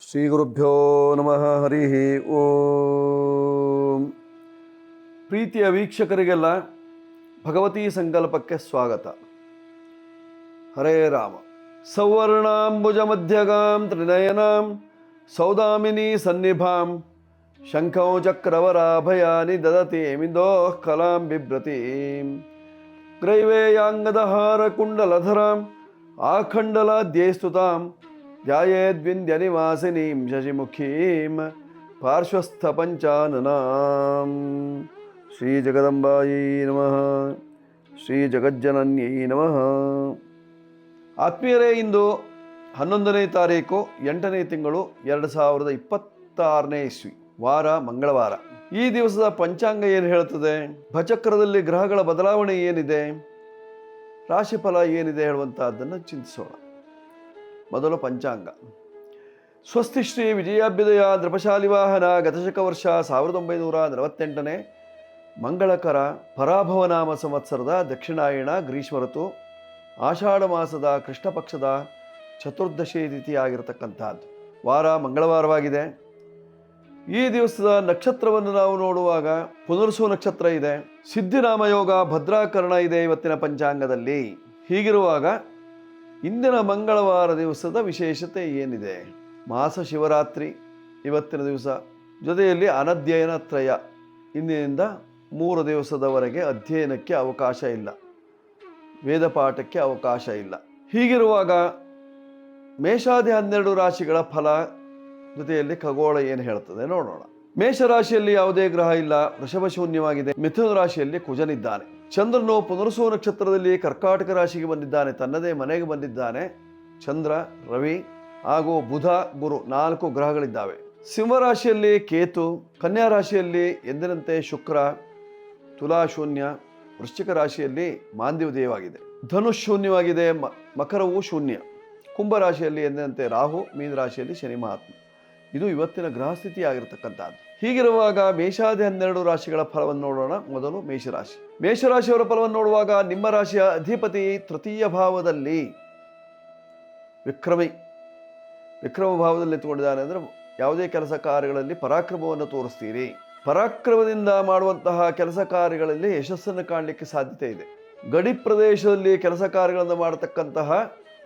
ಶ್ರೀ ಗುರುಭ್ಯೋ ನಮಃ. ಹರಿ ಓಂ. ಪ್ರೀತಿಯ ವೀಕ್ಷಕರಿಗೆಲ್ಲ ಭಗವತೀ ಸಂಕಲ್ಪಕ್ಕೆ ಸ್ವಾಗತ. ಹರೇ ರಾಮ. ಸೌವರ್ಣಾಂಬುಜ ಮಧ್ಯಗಾಂ ತ್ರಿನಯನಾಂ ಸೌದಾಮಿನಿ ಸನ್ನಿಭಾಂ ಶಂಖೌ ಚಕ್ರವರಾಭಯಾನಿ ದದತಿ ಮಿಂದೋಃ ಕಲಾಂ ಬಿಭ್ರತೀಂ ಗ್ರೈವೇಯಾಂಗದಹಾರ ಕುಂಡಲಧರಾಂ ಆಖಂಡಲಾದ್ಯೈಸ್ತುತಾಂ ಧ್ಯಾಯೇದ್ವಿಂಧ್ಯನಿವಾಸಿನೀಂ ಶಶಿಮುಖೀಂ ಪಾರ್ಶ್ವಸ್ಥಪಂಚಾನನಾಂ. ಶ್ರೀ ಜಗದಂಬಾಯೈ ನಮಃ. ಶ್ರೀ ಜಗಜ್ಜನನ್ಯೈ ನಮಃ. ಆತ್ಮೀಯರೇ, ಇಂದು 11ನೇ ತಾರೀಕು 8ನೇ ತಿಂಗಳು 2026ನೇ ಇಸ್ವಿ, ವಾರ ಮಂಗಳವಾರ. ಈ ದಿವಸದ ಪಂಚಾಂಗ ಏನು ಹೇಳುತ್ತದೆ, ಭಚಕ್ರದಲ್ಲಿ ಗ್ರಹಗಳ ಬದಲಾವಣೆ ಏನಿದೆ, ರಾಶಿಫಲ ಏನಿದೆ ಹೇಳುವಂತಹದ್ದನ್ನು ಚಿಂತಿಸೋಣ. ಮೊದಲು ಪಂಚಾಂಗ. ಸ್ವಸ್ತಿ ಶ್ರೀ ವಿಜಯಾಭ್ಯುದಯ ನೃಪಶಾಲಿ ವಾಹನ ಗತಶಕ ವರ್ಷ 1948ನೇ ಮಂಗಳಕರ ಪರಾಭವನಾಮ ಸಂವತ್ಸರದ ದಕ್ಷಿಣಾಯಣ ಗ್ರೀಷ್ಮ ಋತು ಆಷಾಢ ಮಾಸದ ಕೃಷ್ಣ ಪಕ್ಷದ ಚತುರ್ದಶಿ ತಿಥಿ ಆಗಿರತಕ್ಕಂಥದ್ದು. ವಾರ ಮಂಗಳವಾರವಾಗಿದೆ. ಈ ದಿವಸದ ನಕ್ಷತ್ರವನ್ನು ನಾವು ನೋಡುವಾಗ ಪುನರ್ಸು ನಕ್ಷತ್ರ ಇದೆ, ಸಿದ್ಧಿನಾಮ ಯೋಗ, ಭದ್ರಾಕರಣ ಇದೆ ಇವತ್ತಿನ ಪಂಚಾಂಗದಲ್ಲಿ. ಹೀಗಿರುವಾಗ ಇಂದಿನ ಮಂಗಳವಾರ ದಿವಸದ ವಿಶೇಷತೆ ಏನಿದೆ? ಮಾಸ ಶಿವರಾತ್ರಿ ಇವತ್ತಿನ ದಿವಸ, ಜೊತೆಯಲ್ಲಿ ಅನಧ್ಯಯನ ತ್ರಯ, ಇಂದಿನಿಂದ 3 ದಿವಸದವರೆಗೆ ಅಧ್ಯಯನಕ್ಕೆ ಅವಕಾಶ ಇಲ್ಲ, ವೇದ ಪಾಠಕ್ಕೆ ಅವಕಾಶ ಇಲ್ಲ. ಹೀಗಿರುವಾಗ ಮೇಷಾದಿ 12 ರಾಶಿಗಳ ಫಲ ಜೊತೆಯಲ್ಲಿ ಖಗೋಳ ಏನು ಹೇಳ್ತದೆ ನೋಡೋಣ. ಮೇಷರಾಶಿಯಲ್ಲಿ ಯಾವುದೇ ಗ್ರಹ ಇಲ್ಲ, ವೃಷಭ ಶೂನ್ಯವಾಗಿದೆ. ಮಿಥುನ ರಾಶಿಯಲ್ಲಿ ಕುಜನಿದ್ದಾನೆ. ಚಂದ್ರನು ಪುನರ್ಸು ನಕ್ಷತ್ರದಲ್ಲಿ ಕರ್ಕಾಟಕ ರಾಶಿಗೆ ಬಂದಿದ್ದಾನೆ, ತನ್ನದೇ ಮನೆಗೆ ಬಂದಿದ್ದಾನೆ. ಚಂದ್ರ, ರವಿ ಹಾಗೂ ಬುಧ, ಗುರು 4 ಗ್ರಹಗಳಿದ್ದಾವೆ. ಸಿಂಹರಾಶಿಯಲ್ಲಿ ಕೇತು, ಕನ್ಯಾ ರಾಶಿಯಲ್ಲಿ ಎಂದಿನಂತೆ ಶುಕ್ರ, ತುಲಾ ಶೂನ್ಯ, ವೃಶ್ಚಿಕ ರಾಶಿಯಲ್ಲಿ ಮಾಂದ್ಯೋದಯವಾಗಿದೆ. ಧನುಷ್ ಶೂನ್ಯವಾಗಿದೆ, ಮಕರವು ಶೂನ್ಯ. ಕುಂಭರಾಶಿಯಲ್ಲಿ ಎಂದಿನಂತೆ ರಾಹು, ಮೀನ ರಾಶಿಯಲ್ಲಿ ಶನಿ ಮಹಾತ್ಮ. ಇದು ಇವತ್ತಿನ ಗ್ರಹಸ್ಥಿತಿ ಆಗಿರತಕ್ಕಂಥದ್ದು. ಹೀಗಿರುವಾಗ ಮೇಷಾದಿ 12 ರಾಶಿಗಳ ಫಲವನ್ನು ನೋಡೋಣ. ಮೊದಲು ಮೇಷರಾಶಿ. ಮೇಷರಾಶಿಯವರ ಫಲವನ್ನು ನೋಡುವಾಗ ನಿಮ್ಮ ರಾಶಿಯ ಅಧಿಪತಿ ತೃತೀಯ ಭಾವದಲ್ಲಿ ವಿಕ್ರಮ ಭಾವದಲ್ಲಿ ಎತ್ತುಕೊಂಡಿದ್ದಾನೆ. ಅಂದರೆ ಯಾವುದೇ ಕೆಲಸ ಕಾರ್ಯಗಳಲ್ಲಿ ಪರಾಕ್ರಮವನ್ನು ತೋರಿಸ್ತೀರಿ. ಪರಾಕ್ರಮದಿಂದ ಮಾಡುವಂತಹ ಕೆಲಸ ಕಾರ್ಯಗಳಲ್ಲಿ ಯಶಸ್ಸನ್ನು ಕಾಣಲಿಕ್ಕೆ ಸಾಧ್ಯತೆ ಇದೆ. ಗಡಿ ಪ್ರದೇಶದಲ್ಲಿ ಕೆಲಸ ಕಾರ್ಯಗಳನ್ನು ಮಾಡತಕ್ಕಂತಹ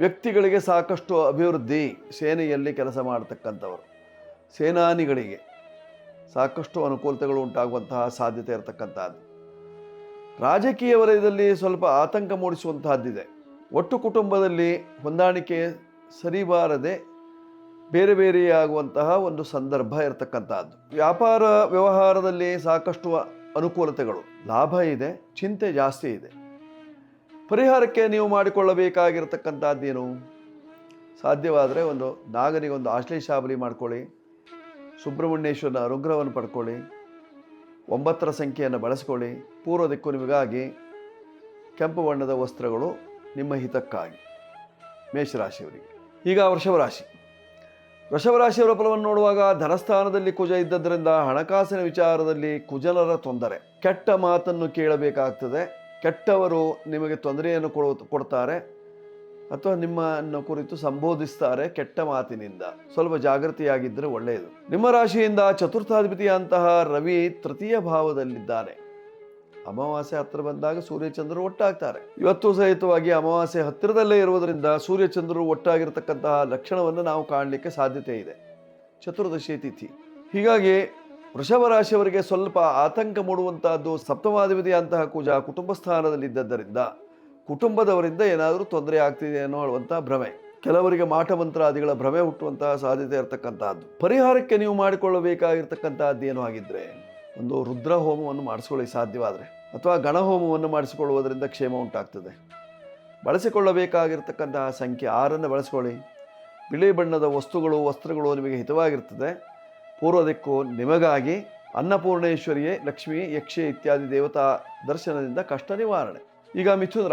ವ್ಯಕ್ತಿಗಳಿಗೆ ಸಾಕಷ್ಟು ಅಭಿವೃದ್ಧಿ. ಸೇನೆಯಲ್ಲಿ ಕೆಲಸ ಮಾಡತಕ್ಕಂಥವರು, ಸೇನಾನಿಗಳಿಗೆ ಸಾಕಷ್ಟು ಅನುಕೂಲತೆಗಳು ಉಂಟಾಗುವಂತಹ ಸಾಧ್ಯತೆ ಇರತಕ್ಕಂಥದ್ದು. ರಾಜಕೀಯ ವಲಯದಲ್ಲಿ ಸ್ವಲ್ಪ ಆತಂಕ ಮೂಡಿಸುವಂತಹದ್ದಿದೆ. ಒಟ್ಟು ಕುಟುಂಬದಲ್ಲಿ ಹೊಂದಾಣಿಕೆ ಸರಿಬಾರದೆ ಬೇರೆ ಬೇರೆಯಾಗುವಂತಹ ಒಂದು ಸಂದರ್ಭ ಇರತಕ್ಕಂಥದ್ದು. ವ್ಯಾಪಾರ ವ್ಯವಹಾರದಲ್ಲಿ ಸಾಕಷ್ಟು ಅನುಕೂಲತೆಗಳು, ಲಾಭ ಇದೆ, ಚಿಂತೆ ಜಾಸ್ತಿ ಇದೆ. ಪರಿಹಾರಕ್ಕೆ ನೀವು ಮಾಡಿಕೊಳ್ಳಬೇಕಾಗಿರತಕ್ಕಂಥದ್ದೇನು? ಸಾಧ್ಯವಾದರೆ ಒಂದು ನಾಗನಿಗೆ ಒಂದು ಆಶ್ಲೇಷಾಬಲಿ ಮಾಡ್ಕೊಳ್ಳಿ, ಸುಬ್ರಹ್ಮಣ್ಯೇಶ್ವರನ ಅನುಗ್ರಹವನ್ನು ಪಡ್ಕೊಳ್ಳಿ, 9ರ ಸಂಖ್ಯೆಯನ್ನು ಬಳಸ್ಕೊಳ್ಳಿ. ಪೂರ್ವ ದಿಕ್ಕು ನಿಮಗಾಗಿ, ಕೆಂಪು ಬಣ್ಣದ ವಸ್ತ್ರಗಳು ನಿಮ್ಮ ಹಿತಕ್ಕಾಗಿ. ಮೇಷರಾಶಿಯವರಿಗೆ. ಈಗ ವೃಷಭರಾಶಿಯವರ ಫಲವನ್ನು ನೋಡುವಾಗ ಧನಸ್ಥಾನದಲ್ಲಿ ಕುಜ ಇದ್ದದ್ರಿಂದ ಹಣಕಾಸಿನ ವಿಚಾರದಲ್ಲಿ ಕುಜನರ ತೊಂದರೆ. ಕೆಟ್ಟ ಮಾತನ್ನು ಕೇಳಬೇಕಾಗ್ತದೆ. ಕೆಟ್ಟವರು ನಿಮಗೆ ತೊಂದರೆಯನ್ನು ಕೊಡ್ತಾರೆ ಅಥವಾ ನಿಮ್ಮನ್ನು ಕುರಿತು ಸಂಬೋಧಿಸ್ತಾರೆ ಕೆಟ್ಟ ಮಾತಿನಿಂದ. ಸ್ವಲ್ಪ ಜಾಗೃತಿಯಾಗಿದ್ದರೆ ಒಳ್ಳೆಯದು. ನಿಮ್ಮ ರಾಶಿಯಿಂದ ಚತುರ್ಥಾಧಿಪತಿಯಂತಹ ರವಿ ತೃತೀಯ ಭಾವದಲ್ಲಿದ್ದಾನೆ. ಅಮಾವಾಸ್ಯೆ ಹತ್ತಿರ ಬಂದಾಗ ಸೂರ್ಯಚಂದ್ರರು ಒಟ್ಟಾಗ್ತಾರೆ. ಇವತ್ತು ಸಹಿತವಾಗಿ ಅಮಾವಾಸ್ಯೆ ಹತ್ತಿರದಲ್ಲೇ ಇರುವುದರಿಂದ ಸೂರ್ಯಚಂದ್ರರು ಒಟ್ಟಾಗಿರತಕ್ಕಂತಹ ಲಕ್ಷಣವನ್ನು ನಾವು ಕಾಣಲಿಕ್ಕೆ ಸಾಧ್ಯತೆ ಇದೆ. ಚತುರ್ದಶಿ ತಿಥಿ. ಹೀಗಾಗಿ ವೃಷಭ ರಾಶಿಯವರಿಗೆ ಸ್ವಲ್ಪ ಆತಂಕ ಮೂಡುವಂತಹದ್ದು. ಸಪ್ತಮಾಧಿಪತಿಯಂತಹ ಕುಜ ಕುಟುಂಬ ಸ್ಥಾನದಲ್ಲಿದ್ದರಿಂದ ಕುಟುಂಬದವರಿಂದ ಏನಾದರೂ ತೊಂದರೆ ಆಗ್ತಿದೆ ಅನ್ನೋ ಹೇಳುವಂತಹ ಭ್ರಮೆ, ಕೆಲವರಿಗೆ ಮಾಟಮಂತ್ರಾದಿಗಳ ಭ್ರಮೆ ಹುಟ್ಟುವಂತಹ ಸಾಧ್ಯತೆ ಇರತಕ್ಕಂತಹದ್ದು. ಪರಿಹಾರಕ್ಕೆ ನೀವು ಮಾಡಿಕೊಳ್ಳಬೇಕಾಗಿರ್ತಕ್ಕಂತಹದ್ದು ಏನು ಆಗಿದ್ರೆ, ಒಂದು ರುದ್ರ ಹೋಮವನ್ನು ಮಾಡಿಸ್ಕೊಳ್ಳಿ ಸಾಧ್ಯವಾದರೆ, ಅಥವಾ ಗಣಹೋಮವನ್ನು ಮಾಡಿಸಿಕೊಳ್ಳುವುದರಿಂದ ಕ್ಷೇಮ ಉಂಟಾಗ್ತದೆ. ಬಳಸಿಕೊಳ್ಳಬೇಕಾಗಿರ್ತಕ್ಕಂತಹ ಸಂಖ್ಯೆ 6 ಬಳಸ್ಕೊಳ್ಳಿ. ಬಿಳಿ ಬಣ್ಣದ ವಸ್ತ್ರಗಳು ನಿಮಗೆ ಹಿತವಾಗಿರ್ತದೆ. ಪೂರ್ವ ದಿಕ್ಕು ನಿಮಗಾಗಿ. ಅನ್ನಪೂರ್ಣೇಶ್ವರಿಯೇ, ಲಕ್ಷ್ಮಿ, ಯಕ್ಷೆ ಇತ್ಯಾದಿ ದೇವತಾ ದರ್ಶನದಿಂದ ಕಷ್ಟ ನಿವಾರಣೆ. ಈಗ ಮಿಥುನ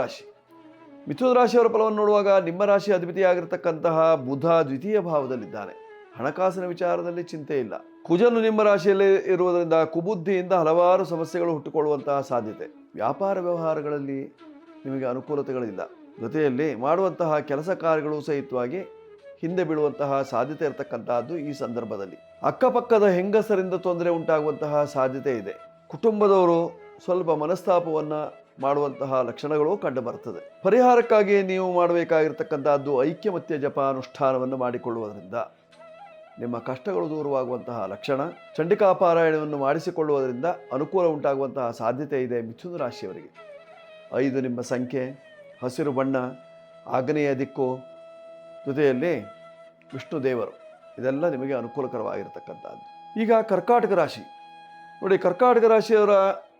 ರಾಶಿಯವರ ಫಲವನ್ನು ನೋಡುವಾಗ ನಿಮ್ಮ ರಾಶಿ ಅಧಿಪತಿಯಾಗಿರ್ತಕ್ಕಂತಹ ಬುಧ ದ್ವಿತೀಯ ಭಾವದಲ್ಲಿದ್ದಾನೆ. ಹಣಕಾಸಿನ ವಿಚಾರದಲ್ಲಿ ಚಿಂತೆ ಇಲ್ಲ. ಕುಜನು ನಿಮ್ಮ ರಾಶಿಯಲ್ಲಿ ಇರುವುದರಿಂದ ಕುಬುದ್ಧಿಯಿಂದ ಹಲವಾರು ಸಮಸ್ಯೆಗಳು ಹುಟ್ಟುಕೊಳ್ಳುವಂತಹ ಸಾಧ್ಯತೆ. ವ್ಯಾಪಾರ ವ್ಯವಹಾರಗಳಲ್ಲಿ ನಿಮಗೆ ಅನುಕೂಲತೆಗಳಿಲ್ಲ. ಜೊತೆಯಲ್ಲಿ ಮಾಡುವಂತಹ ಕೆಲಸ ಕಾರ್ಯಗಳು ಸಹಿತವಾಗಿ ಹಿಂದೆ ಬೀಳುವಂತಹ ಸಾಧ್ಯತೆ ಇರತಕ್ಕಂತಹದ್ದು ಈ ಸಂದರ್ಭದಲ್ಲಿ. ಅಕ್ಕಪಕ್ಕದ ಹೆಂಗಸರಿಂದ ತೊಂದರೆ ಉಂಟಾಗುವಂತಹ ಸಾಧ್ಯತೆ ಇದೆ. ಕುಟುಂಬದವರು ಸ್ವಲ್ಪ ಮನಸ್ತಾಪವನ್ನು ಮಾಡುವಂತಹ ಲಕ್ಷಣಗಳು ಕಂಡು ಬರ್ತದೆ. ಪರಿಹಾರಕ್ಕಾಗಿ ನೀವು ಮಾಡಬೇಕಾಗಿರ್ತಕ್ಕಂಥದ್ದು ಐಕ್ಯಮತ್ಯ ಜಪ ಅನುಷ್ಠಾನವನ್ನು ಮಾಡಿಕೊಳ್ಳುವುದರಿಂದ ನಿಮ್ಮ ಕಷ್ಟಗಳು ದೂರವಾಗುವಂತಹ ಲಕ್ಷಣ. ಚಂಡಿಕಾ ಪಾರಾಯಣವನ್ನು ಮಾಡಿಸಿಕೊಳ್ಳುವುದರಿಂದ ಅನುಕೂಲ ಉಂಟಾಗುವಂತಹ ಸಾಧ್ಯತೆ ಇದೆ ಮಿಥುನ ರಾಶಿಯವರಿಗೆ. 5 ನಿಮ್ಮ ಸಂಖ್ಯೆ, ಹಸಿರು ಬಣ್ಣ, ಆಗ್ನೇಯ ದಿಕ್ಕು, ಜೊತೆಯಲ್ಲಿ ವಿಷ್ಣು ದೇವರು, ಇದೆಲ್ಲ ನಿಮಗೆ ಅನುಕೂಲಕರವಾಗಿರ್ತಕ್ಕಂಥದ್ದು. ಈಗ ಕರ್ಕಾಟಕ ರಾಶಿ ನೋಡಿ, ಕರ್ಕಾಟಕ ರಾಶಿಯವರ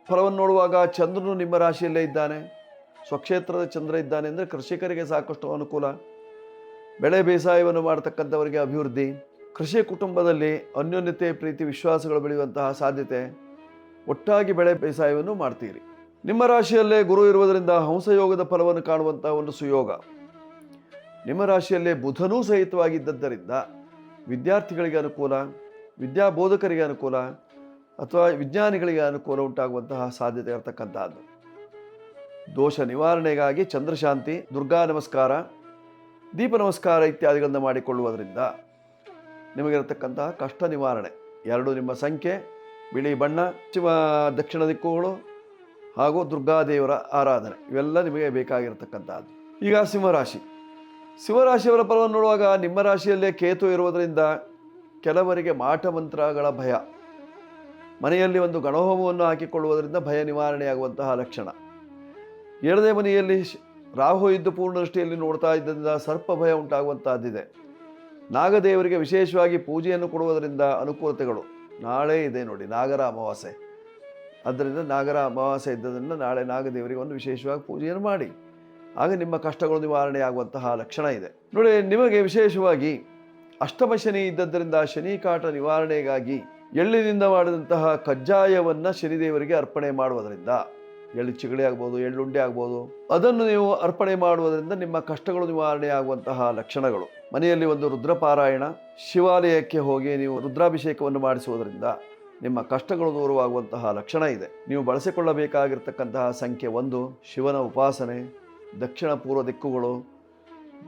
ಫಲವನ್ನು ನೋಡುವಾಗ ಚಂದ್ರನು ನಿಮ್ಮ ರಾಶಿಯಲ್ಲೇ ಇದ್ದಾನೆ. ಸ್ವಕ್ಷೇತ್ರದ ಚಂದ್ರ ಇದ್ದಾನೆ ಅಂದರೆ ಕೃಷಿಕರಿಗೆ ಸಾಕಷ್ಟು ಅನುಕೂಲ. ಬೆಳೆ ಬೇಸಾಯವನ್ನು ಮಾಡತಕ್ಕಂಥವರಿಗೆ ಅಭಿವೃದ್ಧಿ. ಕೃಷಿ ಕುಟುಂಬದಲ್ಲಿ ಅನ್ಯೋನ್ಯತೆ, ಪ್ರೀತಿ, ವಿಶ್ವಾಸಗಳು ಬೆಳೆಯುವಂತಹ ಸಾಧ್ಯತೆ. ಒಟ್ಟಾಗಿ ಬೆಳೆ ಬೇಸಾಯವನ್ನು ಮಾಡ್ತೀರಿ. ನಿಮ್ಮ ರಾಶಿಯಲ್ಲೇ ಗುರು ಇರುವುದರಿಂದ ಹಂಸಯೋಗದ ಫಲವನ್ನು ಕಾಣುವಂತಹ ಒಂದು ಸುಯೋಗ. ನಿಮ್ಮ ರಾಶಿಯಲ್ಲೇ ಬುಧನೂ ಸಹಿತವಾಗಿದ್ದರಿಂದ ವಿದ್ಯಾರ್ಥಿಗಳಿಗೆ ಅನುಕೂಲ, ವಿದ್ಯಾಬೋಧಕರಿಗೆ ಅನುಕೂಲ ಅಥವಾ ವಿಜ್ಞಾನಿಗಳಿಗೆ ಅನುಕೂಲ ಉಂಟಾಗುವಂತಹ ಸಾಧ್ಯತೆ ಇರತಕ್ಕಂಥದ್ದು. ದೋಷ ನಿವಾರಣೆಗಾಗಿ ಚಂದ್ರಶಾಂತಿ, ದುರ್ಗಾ ನಮಸ್ಕಾರ, ದೀಪ ನಮಸ್ಕಾರ ಇತ್ಯಾದಿಗಳನ್ನು ಮಾಡಿಕೊಳ್ಳುವುದರಿಂದ ನಿಮಗಿರತಕ್ಕಂತಹ ಕಷ್ಟ ನಿವಾರಣೆ. 2 ನಿಮ್ಮ ಸಂಖ್ಯೆ, ಬಿಳಿ ಬಣ್ಣ, ದಕ್ಷಿಣ ದಿಕ್ಕುಗಳು ಹಾಗೂ ದುರ್ಗಾದೇವರ ಆರಾಧನೆ, ಇವೆಲ್ಲ ನಿಮಗೆ ಬೇಕಾಗಿರತಕ್ಕಂಥದ್ದು. ಈಗ ಸಿಂಹರಾಶಿ. ಸಿಂಹರಾಶಿಯವರ ಫಲವನ್ನು ನೋಡುವಾಗ ನಿಮ್ಮ ರಾಶಿಯಲ್ಲೇ ಕೇತು ಇರುವುದರಿಂದ ಕೆಲವರಿಗೆ ಮಾಟ ಮಂತ್ರಗಳ ಭಯ. ಮನೆಯಲ್ಲಿ ಒಂದು ಗಣಹೋಮವನ್ನು ಹಾಕಿಕೊಳ್ಳುವುದರಿಂದ ಭಯ ನಿವಾರಣೆಯಾಗುವಂತಹ ಲಕ್ಷಣ. 7ನೇ ಮನೆಯಲ್ಲಿ ರಾಹು ಇದ್ದು ಪೂರ್ಣ ದೃಷ್ಟಿಯಲ್ಲಿ ನೋಡ್ತಾ ಇದ್ದರಿಂದ ಸರ್ಪ ಭಯ ಉಂಟಾಗುವಂತಹದ್ದಿದೆ. ನಾಗದೇವರಿಗೆ ವಿಶೇಷವಾಗಿ ಪೂಜೆಯನ್ನು ಕೊಡುವುದರಿಂದ ಅನುಕೂಲತೆಗಳು. ನಾಳೆ ಇದೆ ನೋಡಿ ನಾಗರ ಅಮಾವಾಸ್ಯೆ, ಆದ್ದರಿಂದ ನಾಗರ ಅಮಾವಾಸ್ಯೆ ಇದ್ದದನ್ನು ನಾಳೆ ನಾಗದೇವರಿಗೆ ಒಂದು ವಿಶೇಷವಾಗಿ ಪೂಜೆಯನ್ನು ಮಾಡಿ, ಆಗ ನಿಮ್ಮ ಕಷ್ಟಗಳು ನಿವಾರಣೆ ಆಗುವಂತಹ ಲಕ್ಷಣ ಇದೆ. ನೋಡಿ, ನಿಮಗೆ ವಿಶೇಷವಾಗಿ ಅಷ್ಟಮ ಶನಿ ಇದ್ದದ್ದರಿಂದ ಶನಿ ಕಾಟ ನಿವಾರಣೆಗಾಗಿ ಎಳ್ಳಿನಿಂದ ಮಾಡಿದಂತಹ ಕಜ್ಜಾಯವನ್ನು ಶನಿದೇವರಿಗೆ ಅರ್ಪಣೆ ಮಾಡುವುದರಿಂದ, ಎಳ್ಳು ಚಿಗಳಿ ಆಗ್ಬೋದು, ಎಳ್ಳುಂಡೆ ಆಗ್ಬೋದು, ಅದನ್ನು ನೀವು ಅರ್ಪಣೆ ಮಾಡುವುದರಿಂದ ನಿಮ್ಮ ಕಷ್ಟಗಳು ನಿವಾರಣೆ ಆಗುವಂತಹ ಲಕ್ಷಣಗಳು. ಮನೆಯಲ್ಲಿ ಒಂದು ರುದ್ರಪಾರಾಯಣ, ಶಿವಾಲಯಕ್ಕೆ ಹೋಗಿ ನೀವು ರುದ್ರಾಭಿಷೇಕವನ್ನು ಮಾಡಿಸುವುದರಿಂದ ನಿಮ್ಮ ಕಷ್ಟಗಳು ದೂರವಾಗುವಂತಹ ಲಕ್ಷಣ ಇದೆ. ನೀವು ಬಳಸಿಕೊಳ್ಳಬೇಕಾಗಿರ್ತಕ್ಕಂತಹ ಸಂಖ್ಯೆ 1, ಶಿವನ ಉಪಾಸನೆ, ದಕ್ಷಿಣ ಪೂರ್ವ ದಿಕ್ಕುಗಳು,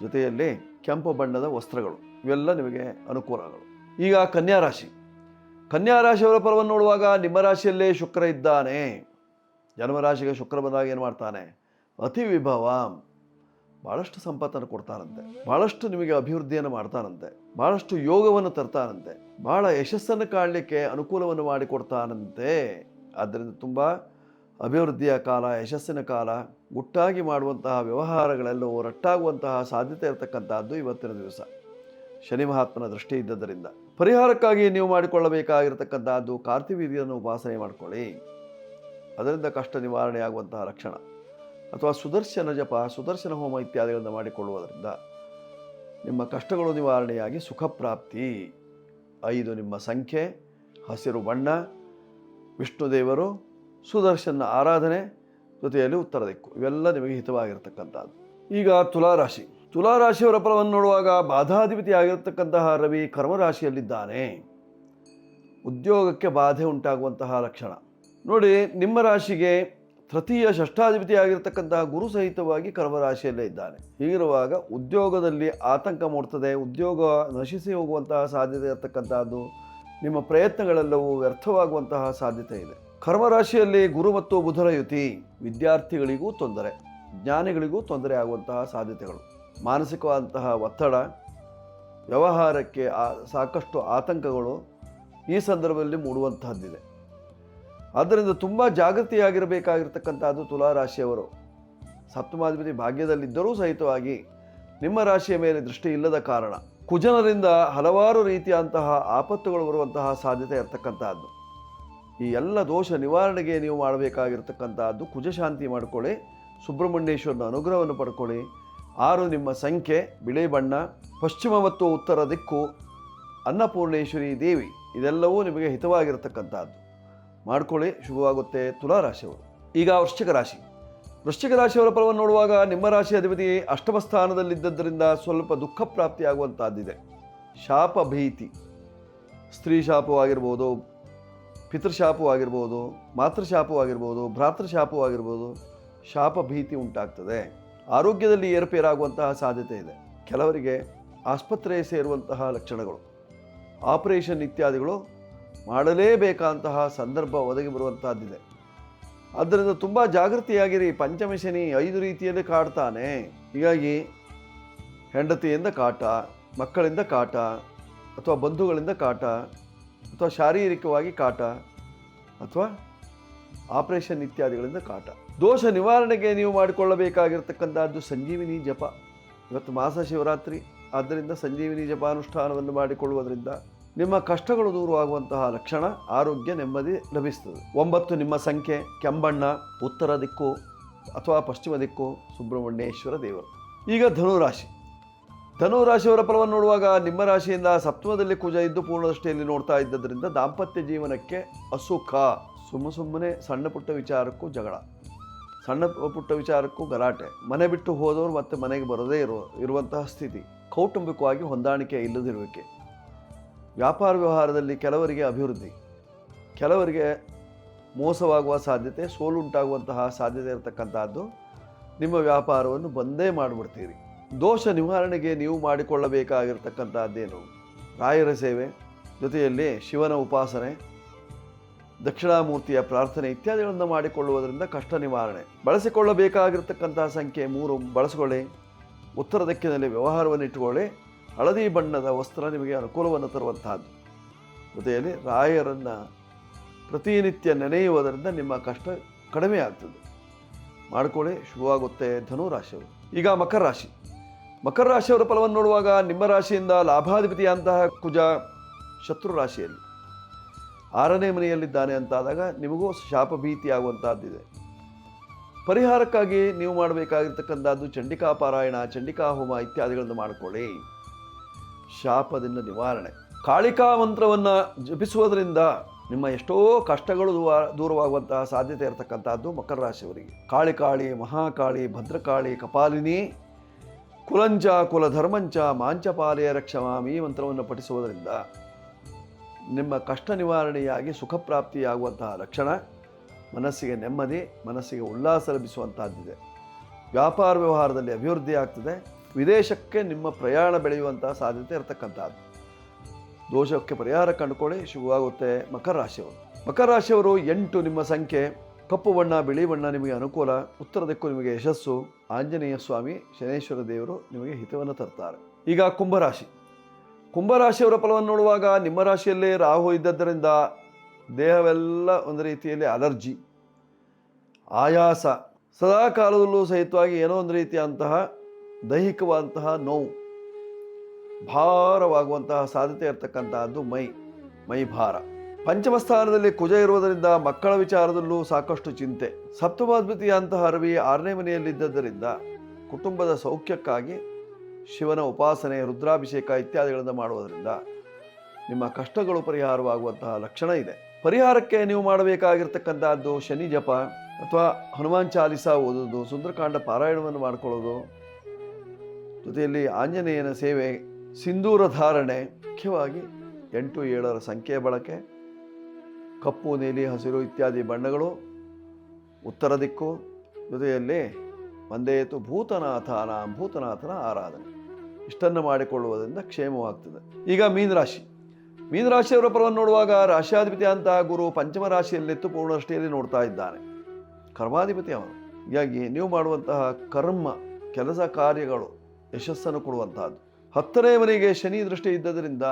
ಜೊತೆಯಲ್ಲಿ ಕೆಂಪು ಬಣ್ಣದ ವಸ್ತ್ರಗಳು, ಇವೆಲ್ಲ ನಿಮಗೆ ಅನುಕೂಲಗಳು. ಈಗ ಕನ್ಯಾ ರಾಶಿ. ಕನ್ಯಾ ರಾಶಿಯವರ ಫಲವನ್ನು ನೋಡುವಾಗ ನಿಮ್ಮ ರಾಶಿಯಲ್ಲೇ ಶುಕ್ರ ಇದ್ದಾನೆ. ಜನ್ಮರಾಶಿಗೆ ಶುಕ್ರ ಬಂದಾಗ ಏನು ಮಾಡ್ತಾನೆ? ಅತಿ ವಿಭವ, ಭಾಳಷ್ಟು ಸಂಪತ್ತನ್ನು ಕೊಡ್ತಾನಂತೆ, ಭಾಳಷ್ಟು ನಿಮಗೆ ಅಭಿವೃದ್ಧಿಯನ್ನು ಮಾಡ್ತಾನಂತೆ, ಭಾಳಷ್ಟು ಯೋಗವನ್ನು ತರ್ತಾನಂತೆ, ಭಾಳ ಯಶಸ್ಸನ್ನು ಕಾಣಲಿಕ್ಕೆ ಅನುಕೂಲವನ್ನು ಮಾಡಿಕೊಡ್ತಾನಂತೆ. ಆದ್ದರಿಂದ ತುಂಬ ಅಭಿವೃದ್ಧಿಯ ಕಾಲ, ಯಶಸ್ಸಿನ ಕಾಲ, ಗುಟ್ಟಾಗಿ ಮಾಡುವಂತಹ ವ್ಯವಹಾರಗಳೆಲ್ಲವೂ ರಟ್ಟಾಗುವಂತಹ ಸಾಧ್ಯತೆ ಇರತಕ್ಕಂಥದ್ದು ಇವತ್ತಿನ ದಿವಸ. ಶನಿ ಮಹಾತ್ಮನ ದೃಷ್ಟಿ ಇದ್ದದರಿಂದ ಪರಿಹಾರಕ್ಕಾಗಿ ನೀವು ಮಾಡಿಕೊಳ್ಳಬೇಕಾಗಿರತಕ್ಕಂಥದ್ದು ಕಾರ್ತಿವೀರ್ಯವನ್ನು ಉಪಾಸನೆ ಮಾಡಿಕೊಳ್ಳಿ, ಅದರಿಂದ ಕಷ್ಟ ನಿವಾರಣೆ ಆಗುವಂತಹ ಲಕ್ಷಣ. ಅಥವಾ ಸುದರ್ಶನ ಜಪ, ಸುದರ್ಶನ ಹೋಮ ಇತ್ಯಾದಿಗಳನ್ನು ಮಾಡಿಕೊಳ್ಳುವುದರಿಂದ ನಿಮ್ಮ ಕಷ್ಟಗಳು ನಿವಾರಣೆಯಾಗಿ ಸುಖ ಪ್ರಾಪ್ತಿ. 5 ನಿಮ್ಮ ಸಂಖ್ಯೆ, ಹಸಿರು ಬಣ್ಣ, ವಿಷ್ಣು ದೇವರು, ಸುದರ್ಶನ ಆರಾಧನೆ, ಜೊತೆಯಲ್ಲಿ ಉತ್ತರ ದಿಕ್ಕು, ಇವೆಲ್ಲ ನಿಮಗೆ ಹಿತವಾಗಿರ್ತಕ್ಕಂಥದ್ದು. ಈಗ ತುಲಾರಾಶಿ. ತುಲಾರಾಶಿಯವರ ಫಲವನ್ನು ನೋಡುವಾಗ ಬಾಧಾಧಿಪತಿ ಆಗಿರತಕ್ಕಂತಹ ರವಿ ಕರ್ಮರಾಶಿಯಲ್ಲಿದ್ದಾನೆ. ಉದ್ಯೋಗಕ್ಕೆ ಬಾಧೆ ಉಂಟಾಗುವಂತಹ ಲಕ್ಷಣ. ನೋಡಿ, ನಿಮ್ಮ ರಾಶಿಗೆ ತೃತೀಯ ಷಷ್ಠಾಧಿಪತಿ ಆಗಿರತಕ್ಕಂತಹ ಗುರು ಸಹಿತವಾಗಿ ಕರ್ಮರಾಶಿಯಲ್ಲೇ ಇದ್ದಾನೆ. ಹೀಗಿರುವಾಗ ಉದ್ಯೋಗದಲ್ಲಿ ಆತಂಕ ಮೂಡ್ತದೆ, ಉದ್ಯೋಗ ನಶಿಸಿ ಹೋಗುವಂತಹ ಸಾಧ್ಯತೆ ಇರತಕ್ಕಂತಹದ್ದು, ನಿಮ್ಮ ಪ್ರಯತ್ನಗಳೆಲ್ಲವೂ ವ್ಯರ್ಥವಾಗುವಂತಹ ಸಾಧ್ಯತೆ ಇದೆ. ಕರ್ಮರಾಶಿಯಲ್ಲಿ ಗುರು ಮತ್ತು ಬುಧರ ಯುತಿ ವಿದ್ಯಾರ್ಥಿಗಳಿಗೂ ತೊಂದರೆ, ಜ್ಞಾನಿಗಳಿಗೂ ತೊಂದರೆ ಆಗುವಂತಹ ಸಾಧ್ಯತೆಗಳು. ಮಾನಸಿಕವಾದಂತಹ ಒತ್ತಡ, ವ್ಯವಹಾರಕ್ಕೆ ಸಾಕಷ್ಟು ಆತಂಕಗಳು ಈ ಸಂದರ್ಭದಲ್ಲಿ ಮೂಡುವಂತಹದ್ದಿದೆ. ಆದ್ದರಿಂದ ತುಂಬ ಜಾಗೃತಿಯಾಗಿರಬೇಕಾಗಿರ್ತಕ್ಕಂಥದ್ದು ತುಲಾರಾಶಿಯವರು. ಸಪ್ತಮಾಧಿಪತಿ ಭಾಗ್ಯದಲ್ಲಿದ್ದರೂ ಸಹಿತವಾಗಿ ನಿಮ್ಮ ರಾಶಿಯ ಮೇಲೆ ದೃಷ್ಟಿ ಇಲ್ಲದ ಕಾರಣ ಕುಜನರಿಂದ ಹಲವಾರು ರೀತಿಯಂತಹ ಆಪತ್ತುಗಳು ಬರುವಂತಹ ಸಾಧ್ಯತೆ ಇರತಕ್ಕಂಥದ್ದು. ಈ ಎಲ್ಲ ದೋಷ ನಿವಾರಣೆಗೆ ನೀವು ಮಾಡಬೇಕಾಗಿರ್ತಕ್ಕಂಥದ್ದು ಕುಜಶಾಂತಿ ಮಾಡಿಕೊಳ್ಳಿ, ಸುಬ್ರಹ್ಮಣ್ಯೇಶ್ವರನ ಅನುಗ್ರಹವನ್ನು ಪಡ್ಕೊಳ್ಳಿ. 6 ನಿಮ್ಮ ಸಂಖ್ಯೆ, ಬಿಳಿ ಬಣ್ಣ, ಪಶ್ಚಿಮ ಮತ್ತು ಉತ್ತರ ದಿಕ್ಕು, ಅನ್ನಪೂರ್ಣೇಶ್ವರಿ ದೇವಿ, ಇದೆಲ್ಲವೂ ನಿಮಗೆ ಹಿತವಾಗಿರತಕ್ಕಂಥದ್ದು. ಮಾಡ್ಕೊಳ್ಳಿ, ಶುಭವಾಗುತ್ತೆ ತುಲಾರಾಶಿಯವರು. ಈಗ ವೃಶ್ಚಿಕ ರಾಶಿ. ವೃಶ್ಚಿಕ ರಾಶಿಯವರ ಫಲವನ್ನು ನೋಡುವಾಗ ನಿಮ್ಮ ರಾಶಿ ಅಧಿಪತಿ ಅಷ್ಟಮ ಸ್ಥಾನದಲ್ಲಿದ್ದರಿಂದ ಸ್ವಲ್ಪ ದುಃಖ ಪ್ರಾಪ್ತಿಯಾಗುವಂಥದ್ದಿದೆ. ಶಾಪ ಭೀತಿ, ಸ್ತ್ರೀ ಶಾಪವಾಗಿರ್ಬೋದು, ಪಿತೃಶಾಪವಾಗಿರ್ಬೋದು, ಮಾತೃಶಾಪವಾಗಿರ್ಬೋದು, ಭ್ರಾತೃಶಾಪವಾಗಿರ್ಬೋದು, ಶಾಪ ಭೀತಿ ಉಂಟಾಗ್ತದೆ. ಆರೋಗ್ಯದಲ್ಲಿ ಏರುಪೇರಾಗುವಂತಹ ಸಾಧ್ಯತೆ ಇದೆ. ಕೆಲವರಿಗೆ ಆಸ್ಪತ್ರೆ ಸೇರುವಂತಹ ಲಕ್ಷಣಗಳು, ಆಪರೇಷನ್ ಇತ್ಯಾದಿಗಳು ಮಾಡಲೇಬೇಕಾದಂತಹ ಸಂದರ್ಭ ಒದಗಿ ಬರುವಂತಹದ್ದಿದೆ. ಆದ್ದರಿಂದ ತುಂಬ ಜಾಗೃತಿಯಾಗಿರಿ. ಪಂಚಮ ಶನಿ 5 ರೀತಿಯಲ್ಲಿ ಕಾಡ್ತಾನೆ. ಹೀಗಾಗಿ ಹೆಂಡತಿಯಿಂದ ಕಾಟ, ಮಕ್ಕಳಿಂದ ಕಾಟ, ಅಥವಾ ಬಂಧುಗಳಿಂದ ಕಾಟ, ಅಥವಾ ಶಾರೀರಿಕವಾಗಿ ಕಾಟ, ಅಥವಾ ಆಪರೇಷನ್ ಇತ್ಯಾದಿಗಳಿಂದ ಕಾಟ. ದೋಷ ನಿವಾರಣೆಗೆ ನೀವು ಮಾಡಿಕೊಳ್ಳಬೇಕಾಗಿರ್ತಕ್ಕಂಥದ್ದು ಸಂಜೀವಿನಿ ಜಪ. ಇವತ್ತು ಮಾಸ ಶಿವರಾತ್ರಿ, ಆದ್ದರಿಂದ ಸಂಜೀವಿನಿ ಜಪಾನುಷ್ಠಾನವನ್ನು ಮಾಡಿಕೊಳ್ಳುವುದರಿಂದ ನಿಮ್ಮ ಕಷ್ಟಗಳು ದೂರವಾಗುವಂತಹ ಲಕ್ಷಣ, ಆರೋಗ್ಯ, ನೆಮ್ಮದಿ ಲಭಿಸ್ತದೆ. 9 ನಿಮ್ಮ ಸಂಖ್ಯೆ, ಕೆಂಬಣ್ಣ, ಉತ್ತರ ದಿಕ್ಕು ಅಥವಾ ಪಶ್ಚಿಮ ದಿಕ್ಕು, ಸುಬ್ರಹ್ಮಣ್ಯೇಶ್ವರ ದೇವರು. ಈಗ ಧನುರಾಶಿ. ಧನುರಾಶಿಯವರ ಫಲವನ್ನು ನೋಡುವಾಗ ನಿಮ್ಮ ರಾಶಿಯಿಂದ ಸಪ್ತಮದಲ್ಲಿ ಕುಜ ಇದ್ದು ಪೂರ್ಣದೃಷ್ಟಿಯಲ್ಲಿ ನೋಡ್ತಾ ಇದ್ದದರಿಂದ ದಾಂಪತ್ಯ ಜೀವನಕ್ಕೆ ಅಸುಖ. ಸುಮ್ಮನೆ ಸಣ್ಣ ಪುಟ್ಟ ವಿಚಾರಕ್ಕೂ ಜಗಳ, ಸಣ್ಣ ಪುಟ್ಟ ವಿಚಾರಕ್ಕೂ ಗಲಾಟೆ, ಮನೆ ಬಿಟ್ಟು ಹೋದವರು ಮತ್ತೆ ಮನೆಗೆ ಬರದೇ ಇರುವಂತಹ ಸ್ಥಿತಿ, ಕೌಟುಂಬಿಕವಾಗಿ ಹೊಂದಾಣಿಕೆ ಇಲ್ಲದಿರುವಿಕೆ, ವ್ಯಾಪಾರ ವ್ಯವಹಾರದಲ್ಲಿ ಕೆಲವರಿಗೆ ಅಭಿವೃದ್ಧಿ, ಕೆಲವರಿಗೆ ಮೋಸವಾಗುವ ಸಾಧ್ಯತೆ, ಸೋಲುಂಟಾಗುವಂತಹ ಸಾಧ್ಯತೆ ಇರತಕ್ಕಂಥದ್ದು. ನಿಮ್ಮ ವ್ಯಾಪಾರವನ್ನು ಬಂದೇ ಮಾಡಿಬಿಡ್ತೀರಿ. ದೋಷ ನಿವಾರಣೆಗೆ ನೀವು ಮಾಡಿಕೊಳ್ಳಬೇಕಾಗಿರ್ತಕ್ಕಂಥದ್ದೇನು? ರಾಯರ ಸೇವೆ, ಜೊತೆಯಲ್ಲಿ ಶಿವನ ಉಪಾಸನೆ, ದಕ್ಷಿಣಾಮೂರ್ತಿಯ ಪ್ರಾರ್ಥನೆ ಇತ್ಯಾದಿಗಳನ್ನು ಮಾಡಿಕೊಳ್ಳುವುದರಿಂದ ಕಷ್ಟ ನಿವಾರಣೆ. ಬಳಸಿಕೊಳ್ಳಬೇಕಾಗಿರ್ತಕ್ಕಂತಹ ಸಂಖ್ಯೆ 3 ಬಳಸಿಕೊಳ್ಳಿ. ಉತ್ತರ ದಿಕ್ಕಿನಲ್ಲಿ ವ್ಯವಹಾರವನ್ನು ಇಟ್ಟುಕೊಳ್ಳಿ. ಹಳದಿ ಬಣ್ಣದ ವಸ್ತ್ರ ನಿಮಗೆ ಅನುಕೂಲವನ್ನು ತರುವಂತಹದ್ದು. ಜೊತೆಯಲ್ಲಿ ರಾಯರನ್ನು ಪ್ರತಿನಿತ್ಯ ನೆನೆಯುವುದರಿಂದ ನಿಮ್ಮ ಕಷ್ಟ ಕಡಿಮೆ ಆಗ್ತದೆ. ಮಾಡಿಕೊಳ್ಳಿ, ಶುಭವಾಗುತ್ತೆ. ಧನುರಾಶಿಯವರು. ಈಗ ಮಕರ ರಾಶಿ. ಮಕರ ರಾಶಿಯವರ ಫಲವನ್ನು ನೋಡುವಾಗ ನಿಮ್ಮ ರಾಶಿಯಿಂದ ಲಾಭಾಧಿಪತಿಯಂತಹ ಕುಜ ಶತ್ರು ರಾಶಿಯಲ್ಲಿ 6ನೇ ಮನೆಯಲ್ಲಿದ್ದಾನೆ ಅಂತಾದಾಗ ನಿಮಗೂ ಶಾಪ ಭೀತಿ ಆಗುವಂತಹದ್ದಿದೆ. ಪರಿಹಾರಕ್ಕಾಗಿ ನೀವು ಮಾಡಬೇಕಾಗಿರ್ತಕ್ಕಂಥದ್ದು ಚಂಡಿಕಾ ಪಾರಾಯಣ, ಚಂಡಿಕಾ ಹೋಮ ಇತ್ಯಾದಿಗಳನ್ನು ಮಾಡಿಕೊಳ್ಳಿ. ಶಾಪದಿಂದ ನಿವಾರಣೆ. ಕಾಳಿಕಾ ಮಂತ್ರವನ್ನು ಜಪಿಸುವುದರಿಂದ ನಿಮ್ಮ ಎಷ್ಟೋ ಕಷ್ಟಗಳು ದೂರವಾಗುವಂತಹ ಸಾಧ್ಯತೆ ಇರತಕ್ಕಂಥದ್ದು ಮಕರ ರಾಶಿಯವರಿಗೆ. ಕಾಳಿಕಾಳಿ, ಮಹಾಕಾಳಿ, ಭದ್ರಕಾಳಿ, ಕಪಾಲಿನಿ, ಕುಲಂಚ ಕುಲಧರ್ಮಂಚ ಮಾಂಚಪಾಲಯ ರಕ್ಷಮಾಮಿ ಈ ಮಂತ್ರವನ್ನು ಪಠಿಸುವುದರಿಂದ ನಿಮ್ಮ ಕಷ್ಟ ನಿವಾರಣೆಯಾಗಿ ಸುಖ ಪ್ರಾಪ್ತಿಯಾಗುವಂತಹ ಲಕ್ಷಣ, ಮನಸ್ಸಿಗೆ ನೆಮ್ಮದಿ, ಮನಸ್ಸಿಗೆ ಉಲ್ಲಾಸ ಲಭಿಸುವಂತಹದ್ದಿದೆ. ವ್ಯಾಪಾರ ವ್ಯವಹಾರದಲ್ಲಿ ಅಭಿವೃದ್ಧಿ ಆಗ್ತದೆ. ವಿದೇಶಕ್ಕೆ ನಿಮ್ಮ ಪ್ರಯಾಣ ಬೆಳೆಯುವಂತಹ ಸಾಧ್ಯತೆ ಇರತಕ್ಕಂಥದ್ದು. ದೋಷಕ್ಕೆ ಪರಿಹಾರ ಕಂಡುಕೊಳ್ಳಿ, ಶುಭವಾಗುತ್ತೆ. ಮಕರ ರಾಶಿಯವರು. ಮಕರ ರಾಶಿಯವರು 8 ನಿಮ್ಮ ಸಂಖ್ಯೆ, ಕಪ್ಪು ಬಣ್ಣ, ಬಿಳಿ ಬಣ್ಣ ನಿಮಗೆ ಅನುಕೂಲ. ಉತ್ತರ ದಿಕ್ಕು ನಿಮಗೆ ಯಶಸ್ಸು. ಆಂಜನೇಯ ಸ್ವಾಮಿ, ಶನೇಶ್ವರ ದೇವರು ನಿಮಗೆ ಹಿತವನ್ನು ತರ್ತಾರೆ. ಈಗ ಕುಂಭರಾಶಿ. ಕುಂಭರಾಶಿಯವರ ಫಲವನ್ನು ನೋಡುವಾಗ ನಿಮ್ಮ ರಾಶಿಯಲ್ಲೇ ರಾಹು ಇದ್ದದ್ದರಿಂದ ದೇಹವೆಲ್ಲ ಒಂದು ರೀತಿಯಲ್ಲಿ ಅಲರ್ಜಿ, ಆಯಾಸ, ಸದಾ ಕಾಲದಲ್ಲೂ ಸಹಿತವಾಗಿ ಏನೋ ಒಂದು ರೀತಿಯಂತಹ ದೈಹಿಕವಾದಂತಹ ನೋವು, ಭಾರವಾಗುವಂತಹ ಸಾಧ್ಯತೆ ಇರತಕ್ಕಂತಹದ್ದು ಮೈ ಭಾರ. ಪಂಚಮ ಸ್ಥಾನದಲ್ಲಿ ಕುಜ ಇರುವುದರಿಂದ ಮಕ್ಕಳ ವಿಚಾರದಲ್ಲೂ ಸಾಕಷ್ಟು ಚಿಂತೆ. ಸಪ್ತಮಾಧಿಪತಿಯಂತಹ ರವಿ 6ನೇ ಮನೆಯಲ್ಲಿದ್ದರಿಂದ ಕುಟುಂಬದ ಸೌಖ್ಯಕ್ಕಾಗಿ ಶಿವನ ಉಪಾಸನೆ, ರುದ್ರಾಭಿಷೇಕ ಇತ್ಯಾದಿಗಳನ್ನು ಮಾಡುವುದರಿಂದ ನಿಮ್ಮ ಕಷ್ಟಗಳು ಪರಿಹಾರವಾಗುವಂತಹ ಲಕ್ಷಣ ಇದೆ. ಪರಿಹಾರಕ್ಕೆ ನೀವು ಮಾಡಬೇಕಾಗಿರ್ತಕ್ಕಂಥದ್ದು ಶನಿ ಜಪ ಅಥವಾ ಹನುಮಾನ್ ಚಾಲಿಸ ಓದೋದು, ಸುಂದರಕಾಂಡ ಪಾರಾಯಣವನ್ನು ಮಾಡಿಕೊಳ್ಳೋದು, ಜೊತೆಯಲ್ಲಿ ಆಂಜನೇಯನ ಸೇವೆ, ಸಿಂಧೂರ ಧಾರಣೆ, ಮುಖ್ಯವಾಗಿ 8, 7ರ ಸಂಖ್ಯೆಯ ಬಳಕೆ, ಕಪ್ಪು, ನೀಲಿ, ಹಸಿರು ಇತ್ಯಾದಿ ಬಣ್ಣಗಳು, ಉತ್ತರ ದಿಕ್ಕು, ಜೊತೆಯಲ್ಲಿ ಒಂದೇತು ಭೂತನಾಥನ ಆರಾಧನೆ, ಇಷ್ಟನ್ನು ಮಾಡಿಕೊಳ್ಳುವುದರಿಂದ ಕ್ಷೇಮವಾಗ್ತದೆ. ಈಗ ಮೀನರಾಶಿ. ಮೀನರಾಶಿಯವರ ಫಲವನ್ನು ನೋಡುವಾಗ ರಾಶ್ಯಾಧಿಪತಿ ಅಂತಹ ಗುರು ಪಂಚಮ ರಾಶಿಯಲ್ಲಿತ್ತು ಪೂರ್ಣದೃಷ್ಟಿಯಲ್ಲಿ ನೋಡ್ತಾ ಇದ್ದಾನೆ. ಕರ್ಮಾಧಿಪತಿ ಅವನು. ಹೀಗಾಗಿ ನೀವು ಮಾಡುವಂತಹ ಕರ್ಮ, ಕೆಲಸ ಕಾರ್ಯಗಳು ಯಶಸ್ಸನ್ನು ಕೊಡುವಂತಹದ್ದು. 10ನೇ ಮನೆಗೆ ಶನಿ ದೃಷ್ಟಿ ಇದ್ದದರಿಂದ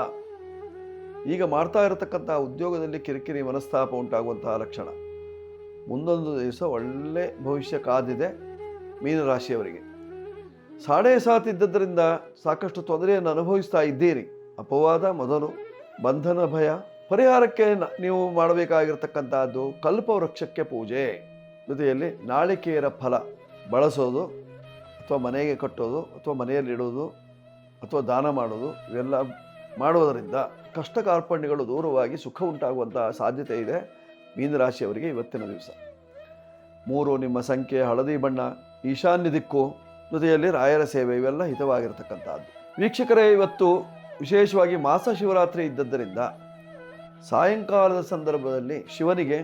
ಈಗ ಮಾಡ್ತಾ ಇರತಕ್ಕಂತಹ ಉದ್ಯೋಗದಲ್ಲಿ ಕಿರಿಕಿರಿ, ಮನಸ್ತಾಪ ಉಂಟಾಗುವಂತಹ ಲಕ್ಷಣ. ಮುಂದೊಂದು ದಿವಸ ಒಳ್ಳೆ ಭವಿಷ್ಯ ಕಾದಿದೆ ಮೀನರಾಶಿಯವರಿಗೆ. 7.5 ಇದ್ದದರಿಂದ ಸಾಕಷ್ಟು ತೊಂದರೆಯನ್ನು ಅನುಭವಿಸ್ತಾ ಇದ್ದೀರಿ. ಅಪವಾದ ಮೊದಲು, ಬಂಧನ, ಭಯ. ಪರಿಹಾರಕ್ಕೆ ನೀವು ಮಾಡಬೇಕಾಗಿರ್ತಕ್ಕಂಥದ್ದು ಕಲ್ಪವೃಕ್ಷಕ್ಕೆ ಪೂಜೆ, ಜೊತೆಯಲ್ಲಿ ನಾಳಿಕೆಯರ ಫಲ ಬಳಸೋದು, ಅಥವಾ ಮನೆಗೆ ಕಟ್ಟೋದು, ಅಥವಾ ಮನೆಯಲ್ಲಿಡೋದು, ಅಥವಾ ದಾನ ಮಾಡೋದು, ಇವೆಲ್ಲ ಮಾಡುವುದರಿಂದ ಕಷ್ಟ ಕಾರ್ಪಣ್ಯಗಳು ದೂರವಾಗಿ ಸುಖ ಉಂಟಾಗುವಂತಹ ಸಾಧ್ಯತೆ ಇದೆ ಮೀನರಾಶಿಯವರಿಗೆ ಇವತ್ತಿನ ದಿವಸ. 3 ನಿಮ್ಮ ಸಂಖ್ಯೆ, ಹಳದಿ ಬಣ್ಣ, ಈಶಾನ್ಯ ದಿಕ್ಕು, ಜೊತೆಯಲ್ಲಿ ರಾಯರ ಸೇವೆ, ಇವೆಲ್ಲ ಹಿತವಾಗಿರ್ತಕ್ಕಂಥದ್ದು. ವೀಕ್ಷಕರೇ, ಇವತ್ತು ವಿಶೇಷವಾಗಿ ಮಾಸ ಶಿವರಾತ್ರಿ ಇದ್ದದ್ದರಿಂದ ಸಾಯಂಕಾಲದ ಸಂದರ್ಭದಲ್ಲಿ ಶಿವನಿಗೆ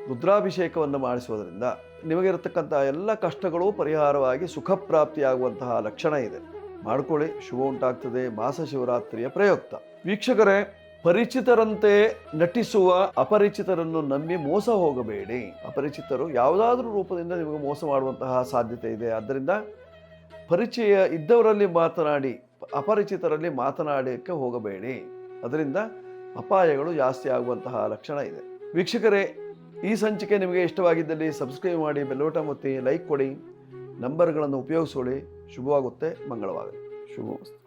ರುದ್ರಾಭಿಷೇಕವನ್ನು ಮಾಡಿಸುವುದರಿಂದ ನಿಮಗಿರತಕ್ಕಂತಹ ಎಲ್ಲ ಕಷ್ಟಗಳು ಪರಿಹಾರವಾಗಿ ಸುಖ ಪ್ರಾಪ್ತಿಯಾಗುವಂತಹ ಲಕ್ಷಣ ಇದೆ. ಮಾಡ್ಕೊಳ್ಳಿ, ಶುಭ ಉಂಟಾಗ್ತದೆ. ಮಾಸ ಶಿವರಾತ್ರಿಯ ಪ್ರಯುಕ್ತ. ವೀಕ್ಷಕರೇ, ಪರಿಚಿತರಂತೆ ನಟಿಸುವ ಅಪರಿಚಿತರನ್ನು ನಂಬಿ ಮೋಸ ಹೋಗಬೇಡಿ. ಅಪರಿಚಿತರು ಯಾವುದಾದ್ರೂ ರೂಪದಿಂದ ನಿಮಗೆ ಮೋಸ ಮಾಡುವಂತಹ ಸಾಧ್ಯತೆ ಇದೆ. ಆದ್ದರಿಂದ ಪರಿಚಯ ಇದ್ದವರಲ್ಲಿ ಮಾತನಾಡಿ, ಅಪರಿಚಿತರಲ್ಲಿ ಮಾತನಾಡೋಕ್ಕೆ ಹೋಗಬೇಡಿ. ಅದರಿಂದ ಅಪಾಯಗಳು ಜಾಸ್ತಿ ಆಗುವಂತಹ ಲಕ್ಷಣ ಇದೆ. ವೀಕ್ಷಕರೇ, ಈ ಸಂಚಿಕೆ ನಿಮಗೆ ಇಷ್ಟವಾಗಿದ್ದಲ್ಲಿ ಸಬ್ಸ್ಕ್ರೈಬ್ ಮಾಡಿ, ಬೆಲ್ಲೋಟ ಒತ್ತಿ, ಲೈಕ್ ಕೊಡಿ, ನಂಬರ್ಗಳನ್ನು ಉಪಯೋಗಿಸೋಳಿ. ಶುಭವಾಗುತ್ತೆ, ಮಂಗಳವಾಗಲಿ. ಶುಭಮಸ್ತು.